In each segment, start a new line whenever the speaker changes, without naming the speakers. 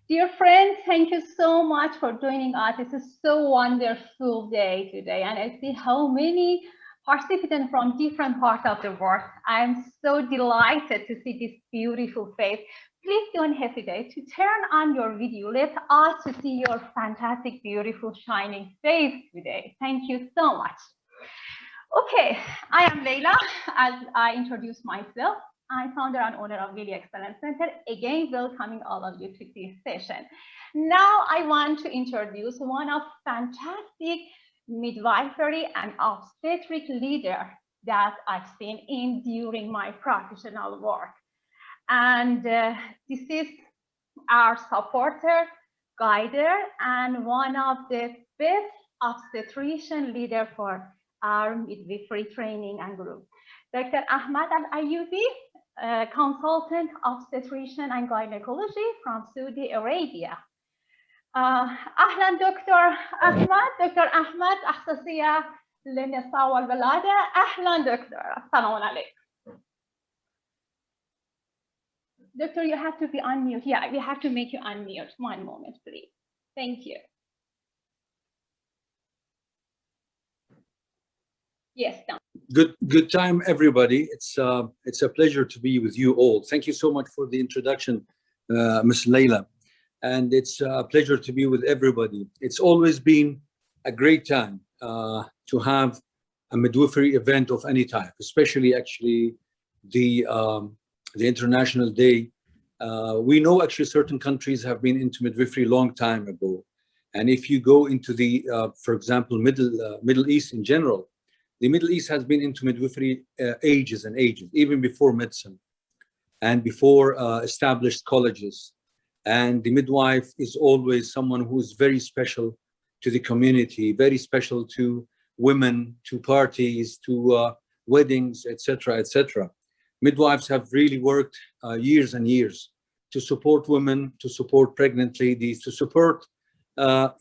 Dear friends, thank you so much for joining us. This is so wonderful day today, and I see how many participants from different parts of the world. I'm so delighted to see this beautiful face. Please don't hesitate to turn on your video. Let us to see your fantastic, beautiful, shining face today. Thank you so much. Okay, I am Leila. As I introduce myself, I'm founder and owner of Lillie Excellence Center. Again, welcoming all of you to this session. Now, I want to introduce one of fantastic midwifery and obstetric leader that I've seen in during my professional work. And this is our supporter, guider, and one of the best obstetrician leader for our midwifery training and group. Dr. Ahmed Alayoubi, consultant obstetrician and gynecology from Saudi Arabia. أهلا دكتور أحمد. دكتور أحمد أخصائية للنساء والولادة. أهلا دكتور. السلام عليكم. Doctor, you have to be unmute. Yeah, we have to make you unmute. One moment, please. Thank you. Yes, done.
Good time, everybody. It's a pleasure to be with you all. Thank you so much for the introduction, Ms. Leila. And it's a pleasure to be with everybody. It's always been a great time to have a midwifery event of any type, especially actually the International Day. We know actually certain countries have been into midwifery a long time ago. And if you go into the, for example, Middle East in general, the Middle East has been into midwifery ages and ages, even before medicine and before established colleges. And the midwife is always someone who is very special to the community, very special to women, to parties, to weddings, etc., etc. Midwives have really worked years and years to support women, to support pregnant ladies, to support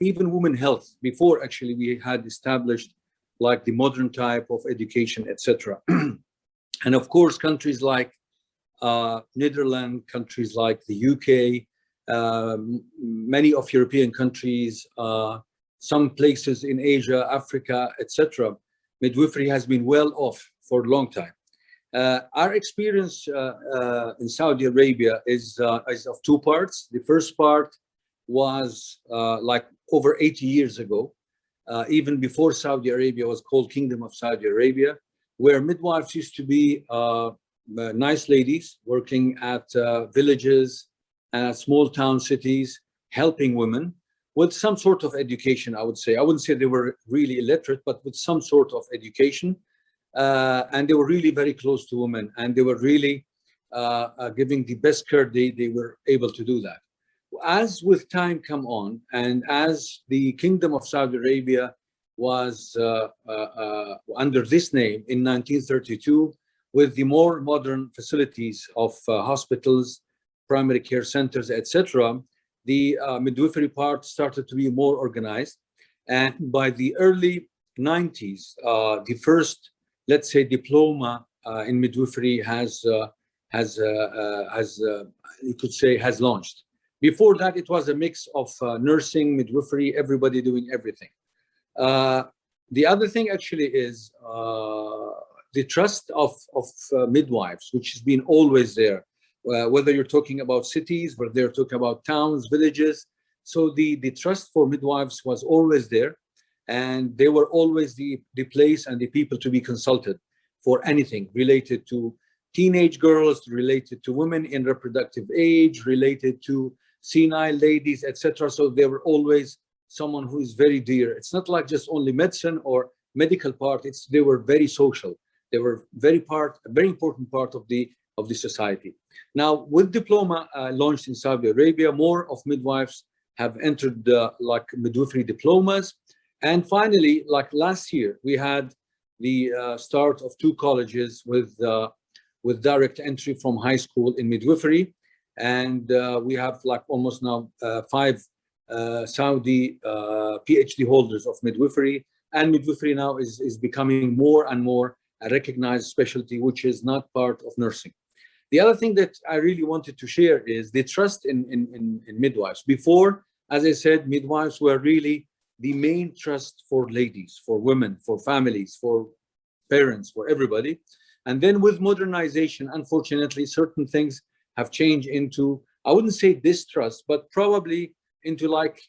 even women health before actually we had established like the modern type of education, etc. And of course, countries like Netherlands, countries like the UK, many of European countries, some places in Asia, Africa, etc. Midwifery has been well off for a long time. Our experience in Saudi Arabia is of two parts. The first part was like over 80 years ago, even before Saudi Arabia was called Kingdom of Saudi Arabia, where midwives used to be nice ladies working at villages, small town cities, helping women with some sort of education, I would say. I wouldn't say they were really illiterate, but with some sort of education. And they were really very close to women, and they were really giving the best care they were able to do that. As with time come on, and as the Kingdom of Saudi Arabia was under this name in 1932, with the more modern facilities of hospitals, primary care centers, etc., the midwifery part started to be more organized. And by the early 90s, the first, let's say, diploma in midwifery you could say, has launched. Before that, it was a mix of nursing, midwifery, everybody doing everything. The other thing actually is the trust of midwives, which has been always there, whether you're talking about cities, whether you're talking about towns, villages. So the trust for midwives was always there. And they were always the place and the people to be consulted for anything related to teenage girls, related to women in reproductive age, related to senile ladies, etc. So they were always someone who is very dear. It's not like just only medicine or medical part. They were very social. They were a very important part of the society. Now, with diploma launched in Saudi Arabia, more of midwives have entered like midwifery diplomas. And finally, like last year, we had the start of 2 colleges with direct entry from high school in midwifery. And we have like almost now 5 Saudi PhD holders of midwifery. And midwifery now is becoming more and more a recognized specialty, which is not part of nursing. The other thing that I really wanted to share is the trust in midwives. Before, as I said, midwives were really the main trust for ladies, for women, for families, for parents, for everybody. And then with modernization, unfortunately, certain things have changed into, I wouldn't say distrust, but probably into like,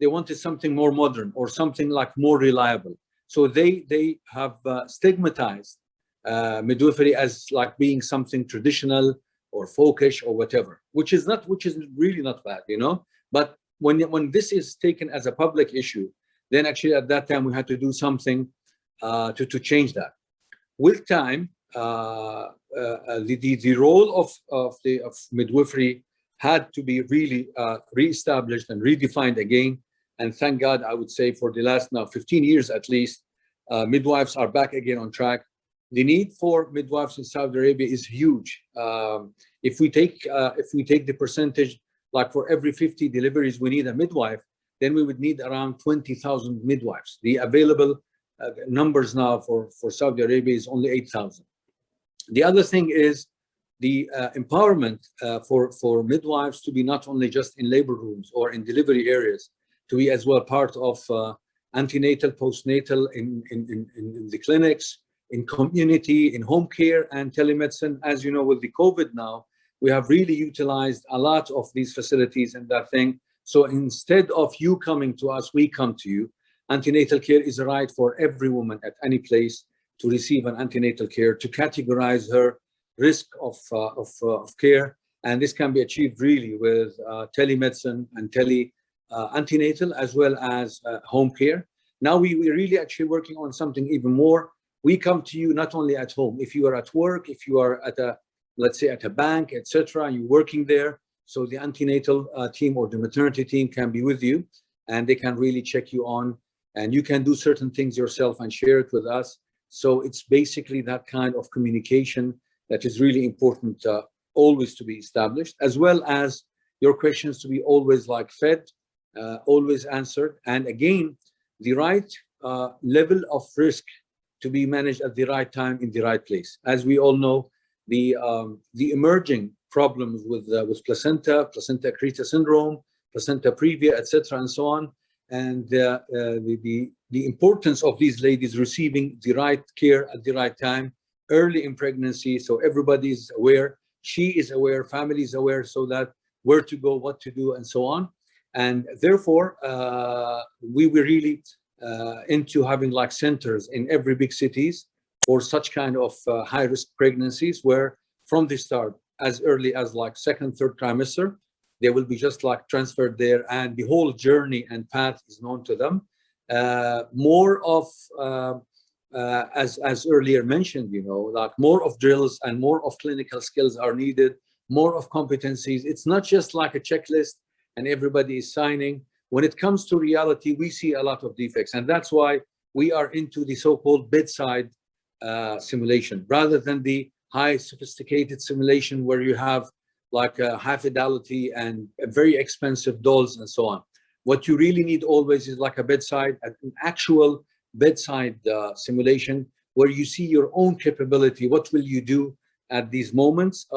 they wanted something more modern or something like more reliable. So they have stigmatized midwifery as like being something traditional or folkish or whatever, which is really not bad, you know. But when this is taken as a public issue, then actually at that time we had to do something to change that. With time, the role of midwifery had to be really reestablished and redefined again. And thank God, I would say for the last now 15 years at least, midwives are back again on track. The need for midwives in Saudi Arabia is huge. If we take the percentage, like for every 50 deliveries we need a midwife, then we would need around 20,000 midwives. The available numbers now for Saudi Arabia is only 8,000. The other thing is the empowerment for midwives to be not only just in labor rooms or in delivery areas, to be as well part of antenatal, postnatal, in the clinics, in community, in home care and telemedicine. As you know, with the COVID now, we have really utilized a lot of these facilities and that thing. So instead of you coming to us, we come to you. Antenatal care is a right for every woman at any place to receive an antenatal care, to categorize her risk of care. And this can be achieved really with telemedicine and antenatal as well as home care. Now we're really actually working on something even more. We come to you not only at home. If you are at work, if you are at a, let's say at a bank, etc., you're working there, so the antenatal team or the maternity team can be with you and they can really check you on, and you can do certain things yourself and share it with us. So it's basically that kind of communication that is really important always to be established, as well as your questions to be always like fed, always answered. And again, the right level of risk to be managed at the right time in the right place. As we all know, the emerging problems with placenta accreta syndrome, placenta previa, etc., and so on, and the importance of these ladies receiving the right care at the right time, early in pregnancy, so everybody is aware, she is aware, family is aware, so that where to go, what to do, and so on. And therefore, we were really into having like centers in every big cities for such kind of high-risk pregnancies, where from the start, as early as like second, third trimester, they will be just like transferred there, and the whole journey and path is known to them. More of, as earlier mentioned, you know, like more of drills and more of clinical skills are needed, more of competencies. It's not just like a checklist and everybody is signing. When it comes to reality, we see a lot of defects, and that's why we are into the so-called bedside simulation, rather than the high sophisticated simulation where you have like high fidelity and very expensive dolls and so on. What you really need always is like a bedside, an actual bedside simulation where you see your own capability. What will you do at these moments?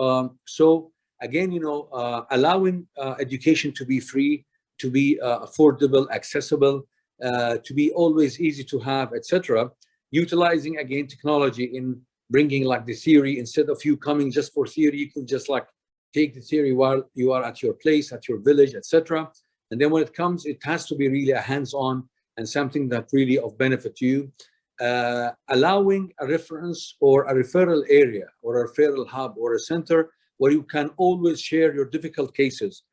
So again, you know, allowing education to be free, to be affordable, accessible, to be always easy to have, etc. Utilizing again technology in bringing like the theory, instead of you coming just for theory, you could just like take the theory while you are at your place, at your village, etc. And then when it comes, it has to be really a hands-on and something that really of benefit to you. Allowing a reference or a referral area or a referral hub or a center where you can always share your difficult cases.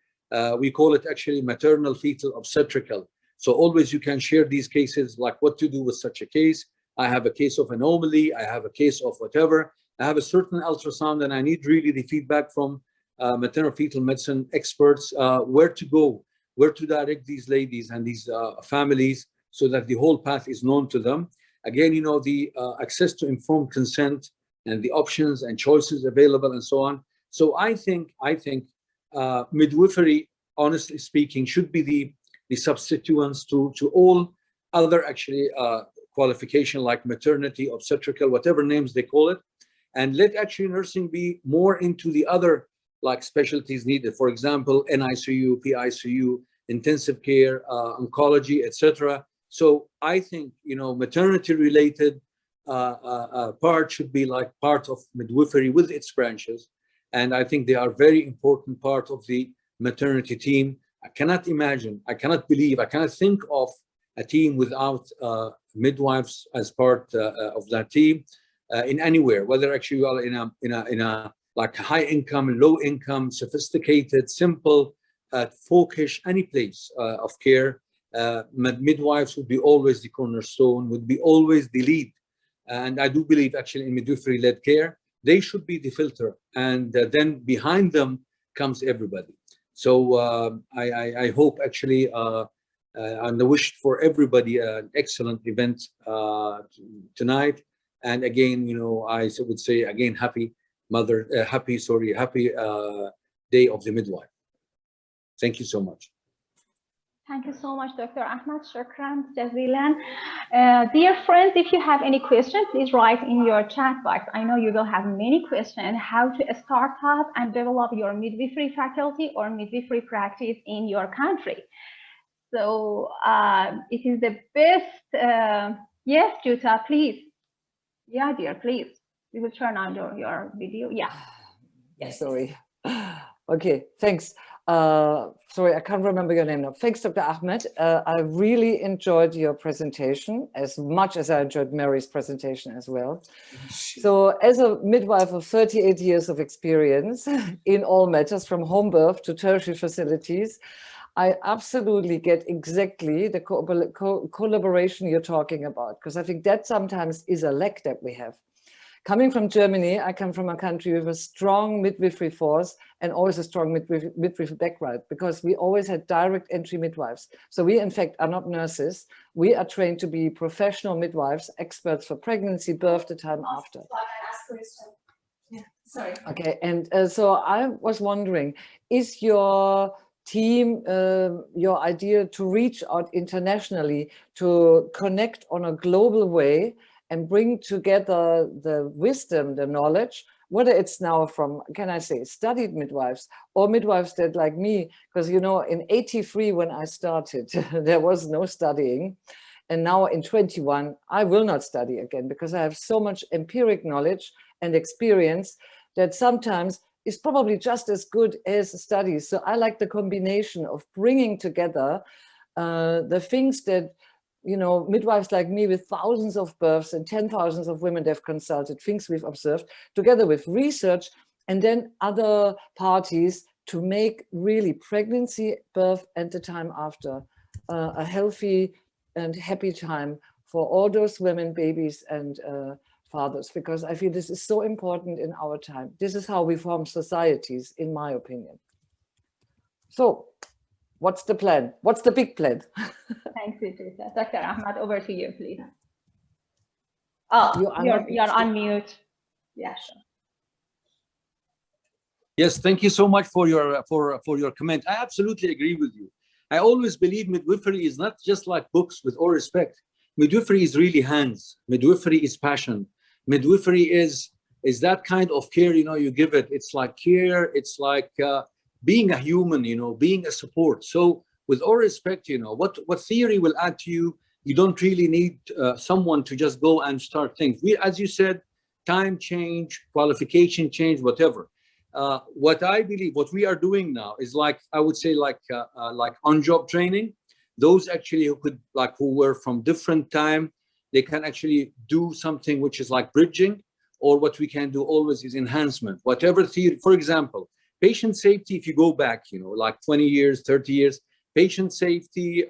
We call it actually maternal, fetal, obstetrical. So always you can share these cases, like what to do with such a case. I have a case of anomaly, I have a case of whatever. I have a certain ultrasound and I need really the feedback from maternal fetal medicine experts, where to go, where to direct these ladies and these families so that the whole path is known to them. Again, you know, the access to informed consent and the options and choices available and so on. So I think midwifery, honestly speaking, should be the substituents to all other actually qualification like maternity, obstetrical, whatever names they call it. and let actually nursing be more into the other like specialties needed. For example, NICU, PICU, intensive care, oncology, etc. So I think, you know, maternity related part should be like part of midwifery with its branches. And I think they are very important part of the maternity team. I cannot imagine, I cannot believe, I cannot think of a team without midwives as part of that team in anywhere, whether actually you are in a like high income, low income, sophisticated, simple, folkish, any place of care. Midwives would be always the cornerstone, would be always the lead. And I do believe actually in midwifery-led care, they should be the filter. And then behind them comes everybody. So I hope actually, and I wish for everybody an excellent event tonight. And again, you know, I would say again, happy Day of the Midwife. Thank you so much.
Thank you so much, Dr. Ahmed. Shukran jazilan. Dear friends, if you have any questions, please write in your chat box. I know you will have many questions how to start up and develop your midwifery faculty or midwifery practice in your country. So it is the best. Yes, Juta, please. Yeah, dear, please. We will turn on your video. Yeah.
Yes. Sorry. Okay, thanks. Sorry, I can't remember your name now. Thanks, Dr. Ahmed. I really enjoyed your presentation as much as I enjoyed Mary's presentation as well. So as a midwife of 38 years of experience in all matters from home birth to tertiary facilities, I absolutely get exactly the collaboration you're talking about, because I think that sometimes is a lack that we have. Coming from Germany, I come from a country with a strong midwifery force and always a strong midwifery background, because we always had direct entry midwives. So we, in fact, are not nurses. We are trained to be professional midwives, experts for pregnancy, birth, the time after.
Yeah, sorry.
Okay, and so I was wondering, is your team, your idea to reach out internationally, to connect on a global way and bring together the wisdom, the knowledge, whether it's now from, can I say, studied midwives or midwives that like me, because, you know, in 83, when I started, there was no studying. And now in 21, I will not study again because I have so much empiric knowledge and experience that sometimes is probably just as good as studies. So I like the combination of bringing together the things that, you know, midwives like me with thousands of births and 10,000s of women they've consulted, things we've observed, together with research and then other parties to make really pregnancy, birth, and the time after a healthy and happy time for all those women, babies, and fathers, because I feel this is so important in our time. This is how we form societies, in my opinion. So, what's the plan? What's the big plan?
Thanks, Dr. Ahmed, over to you, please. Oh, you're on mute. Yeah, sure.
Yes, thank you so much for your comment. I absolutely agree with you. I always believe midwifery is not just like books, with all respect. Midwifery is really hands. Midwifery is passion. Midwifery is that kind of care, you know, you give it. It's like care. It's like being a human, you know, being a support. So with all respect, you know, what theory will add to you? You don't really need someone to just go and start things. We, as you said, time change, qualification change, whatever. What I believe, what we are doing now is like, I would say like on-job training. Those actually who were from different time, they can actually do something which is like bridging, or what we can do always is enhancement. Whatever theory, for example, patient safety, if you go back, you know, like 20 years, 30 years, patient safety,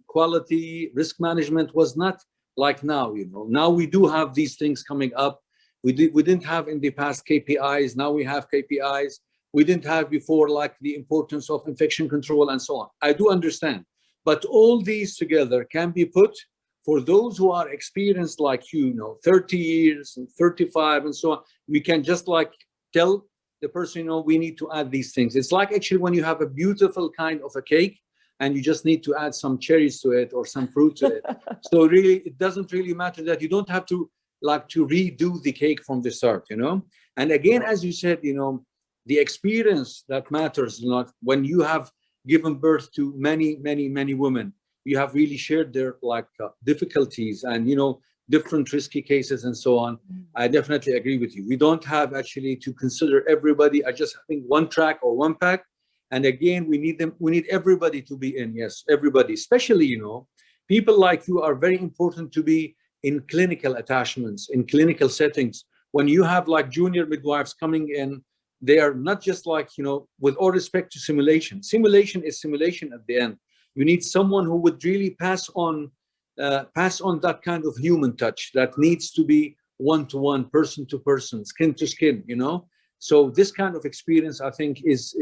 quality, risk management was not like now, you know. Now we do have these things coming up. We didn't have in the past KPIs. Now we have KPIs. We didn't have before, like the importance of infection control and so on. I do understand, but all these together can be put for those who are experienced like you know, 30 years and 35 and so on. We can just like tell the person, you know, we need to add these things. It's like actually when you have a beautiful kind of a cake and you just need to add some cherries to it or some fruit to it. So really, it doesn't really matter that you don't have to like to redo the cake from the start, you know. And again, as you said, you know, the experience that matters a lot. When you have given birth to many women, you have really shared their like difficulties and, you know, different risky cases and so on. I definitely agree with you. We don't have actually to consider everybody as just having one track or one pack. And again, we need everybody to be in. Yes, everybody, especially, you know, people like you are very important to be in clinical attachments, in clinical settings. When you have like junior midwives coming in, they are not just like, you know, with all respect to simulation. Simulation is simulation at the end. You need someone who would really pass on that kind of human touch that needs to be one-to-one, person-to-person, skin-to-skin, you know. So this kind of experience, I think, is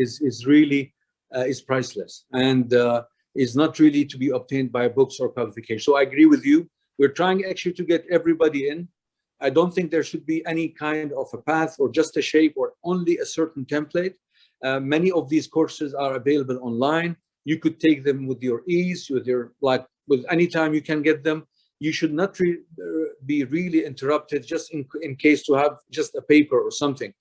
really is priceless and is not really to be obtained by books or qualifications. So I agree with you. We're trying actually to get everybody in. I don't think there should be any kind of a path or just a shape or only a certain template. Many of these courses are available online. You could take them with your ease, with your with any time you can get them. You should not be really interrupted just in case to have just a paper or something.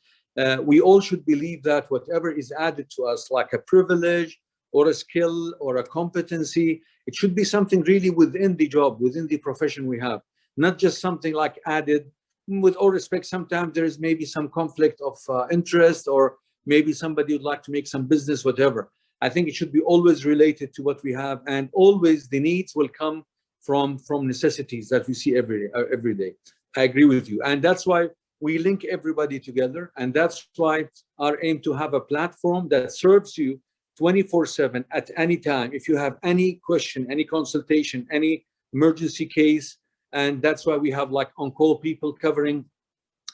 We all should believe that whatever is added to us, like a privilege or a skill or a competency, it should be something really within the job, within the profession we have, not just something like added. With all respect, sometimes there is maybe some conflict of interest, or maybe somebody would like to make some business, whatever. I think it should be always related to what we have, and always the needs will come from necessities that we see every day. I agree with you, and that's why we link everybody together, and that's why our aim to have a platform that serves you 24/7 at any time. If you have any question, any consultation, any emergency case, and that's why we have like on-call people covering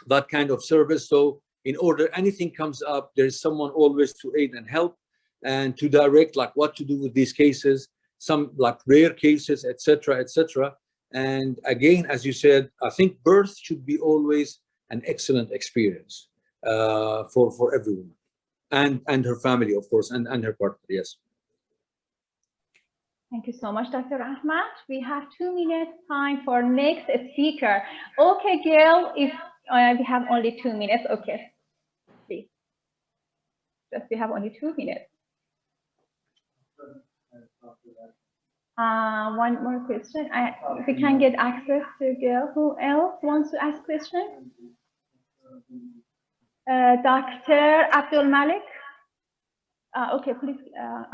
that kind of service. So in order anything comes up, there's someone always to aid and help and to direct like what to do with these cases, some like rare cases, etc., etc. And again, as you said, I think birth should be always an excellent experience for everyone and her family, of course, and her partner. Yes.
Thank you so much, Dr. Ahmed. We have 2 minutes time for next speaker. Okay, Gail, if we have only 2 minutes, okay, please. Just we have only 2 minutes. One more question. If we can get access to Gail, who else wants to ask question? Dr. Abdul Malik. Okay, please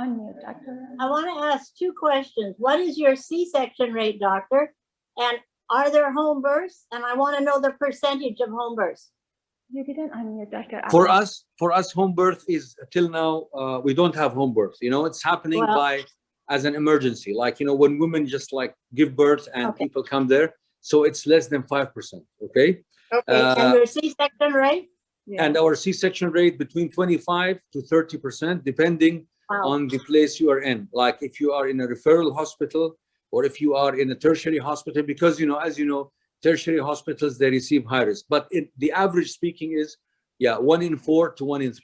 unmute, Doctor.
I want to ask 2 questions. What is your C-section rate, doctor? And are there home births? And I want to know the percentage of home births.
You didn't unmute, Doctor.
For us, home birth is till now, we don't have home birth. You know, it's happening as an emergency. Like, you know, when women just like give birth and people come there. So it's less than 5%. Okay.
Okay. And your C-section rate?
Yeah.
And our C-section rate between 25 to 30%, depending on the place you are in. Like if you are in a referral hospital or if you are in a tertiary hospital, because, you know, as you know, tertiary hospitals, they receive high risk. But the average speaking is, yeah, 1 in 4 to 1 in 3.